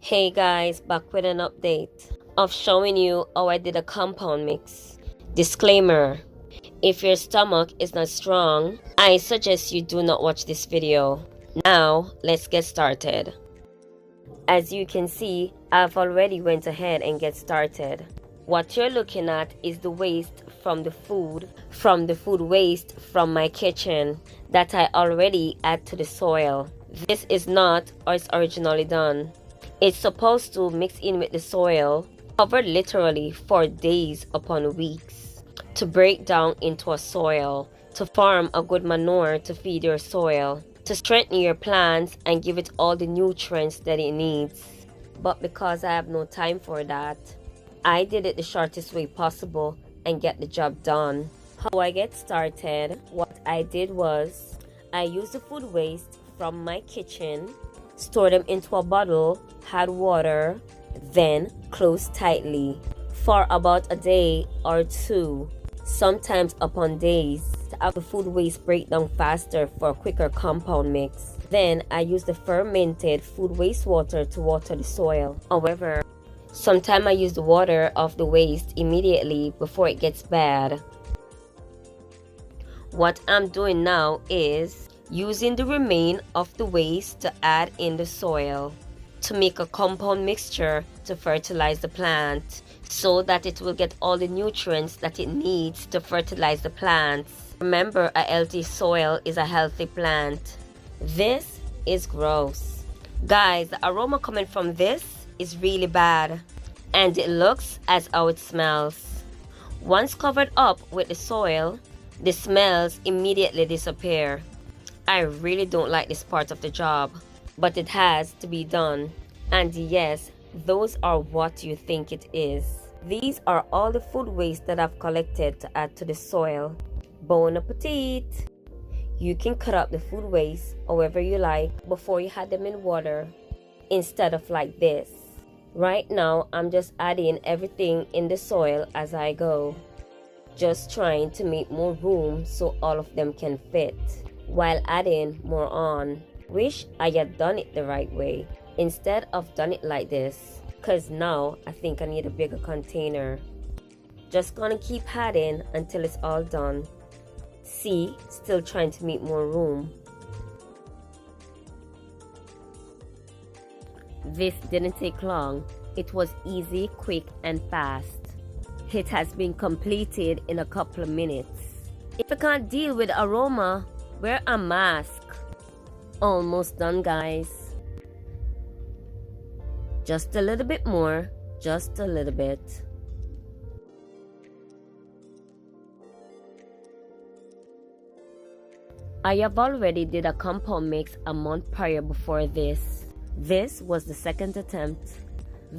Hey guys, back with an update of showing you how I did a compound mix. Disclaimer: if your stomach is not strong, I suggest you do not watch this video. Now, let's get started. As you can see, I've already went ahead and get started. What you're looking at is the waste from the food waste from my kitchen that I already add to the soil. This is not how it's originally done. It's supposed to mix in with the soil, covered literally for days upon weeks, to break down into a soil, to form a good manure to feed your soil, to strengthen your plants and give it all the nutrients that it needs. But because I have no time for that, I did it the shortest way possible and get the job done. How I get started, what I did was, I used the food waste from my kitchen, stored them into a bottle, had water, then closed tightly for about a day or two, sometimes upon days, to have the food waste break down faster for a quicker compound mix. Then I use the fermented food waste water to water the soil. However, sometimes I use the water of the waste immediately before it gets bad. What I'm doing now is using the remain of the waste to add in the soil to make a compound mixture to fertilize the plant so that it will get all the nutrients that it needs to fertilize the plants. Remember, a healthy soil is a healthy plant. This is gross. Guys, the aroma coming from this is really bad, and it looks as how it smells. Once covered up with the soil, the smells immediately disappear. I really don't like this part of the job, but it has to be done. And yes, those are what you think it is. These are all the food waste that I've collected to add to the soil. Bon appetit! You can cut up the food waste however you like before you add them in water, instead of like this. Right now, I'm just adding everything in the soil as I go, just trying to make more room so all of them can fit, while adding more on. Wish I had done it the right way instead of done it like this, cause now I think I need a bigger container. Just gonna keep adding until it's all done. See, still trying to make more room. This didn't take long. It was easy, quick and fast. It has been completed in a couple of minutes. If I can't deal with aroma, wear a mask. Almost done, guys. Just a little bit more, just a little bit. I have already did a compound mix a month prior before this. This was the second attempt.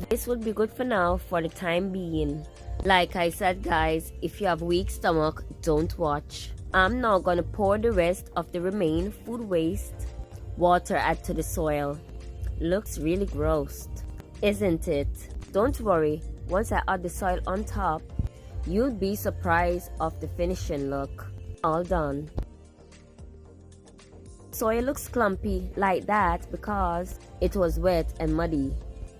This would be good for now for the time being. Like I said, guys, if you have weak stomach, don't watch. I'm now gonna pour the rest of the remaining food waste water add to the soil. Looks really gross, isn't it? Don't worry, once I add the soil on top, you'll be surprised of the finishing look. All done. Soil looks clumpy like that because it was wet and muddy.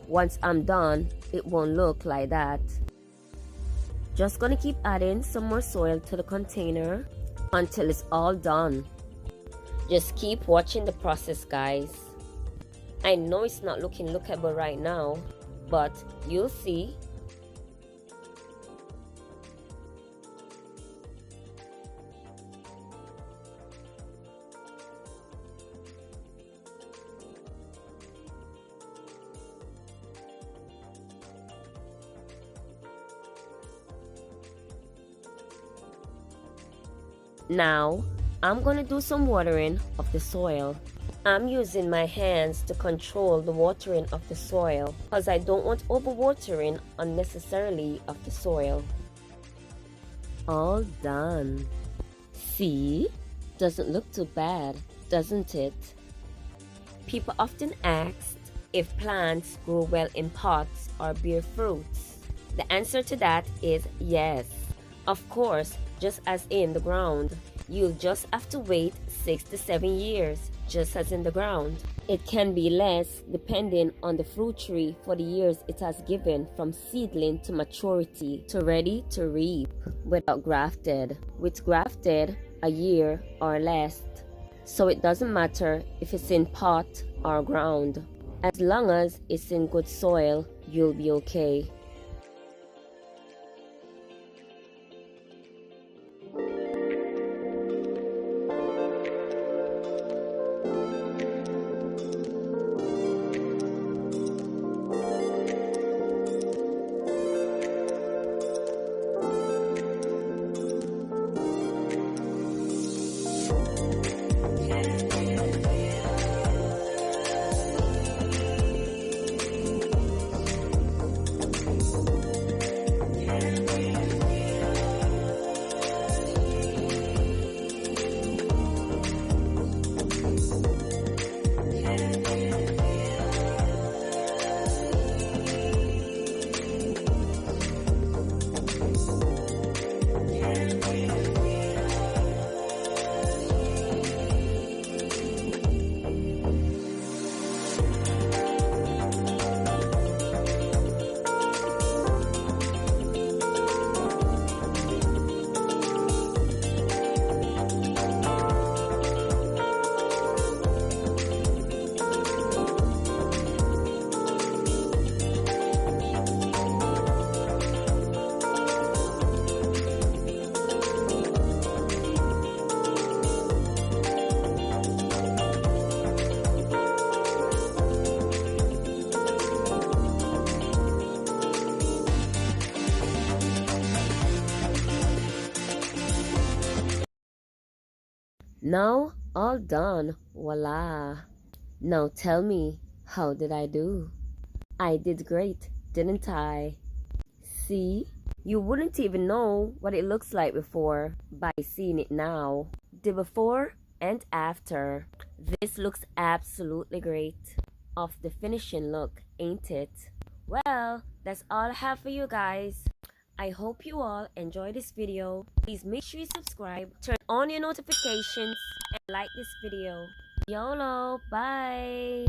Once I'm done, it won't look like that. Just gonna keep adding some more soil to the container until it's all done. Just keep watching the process, guys. I know it's not looking lookable right now, but you'll see. Now, I'm going to do some watering of the soil. I'm using my hands to control the watering of the soil because I don't want overwatering unnecessarily of the soil. All done. See? Doesn't look too bad, doesn't it? People often ask if plants grow well in pots or bear fruits. The answer to that is yes. Of course, just as in the ground, you'll just have to wait 6 to 7 years just as in the ground. It can be less depending on the fruit tree for the years it has given from seedling to maturity to ready to reap. Without grafted. With grafted, a year or less. So it doesn't matter if it's in pot or ground. As long as it's in good soil, you'll be okay. Now, all done. Voila. Now tell me, how did I do? I did great, didn't I? See? You wouldn't even know what it looks like before by seeing it now. The before and after. This looks absolutely great. Of the finishing look, ain't it? Well, that's all I have for you guys. I hope you all enjoy this video. Please make sure you subscribe, turn on your notifications, and like this video. YOLO, bye!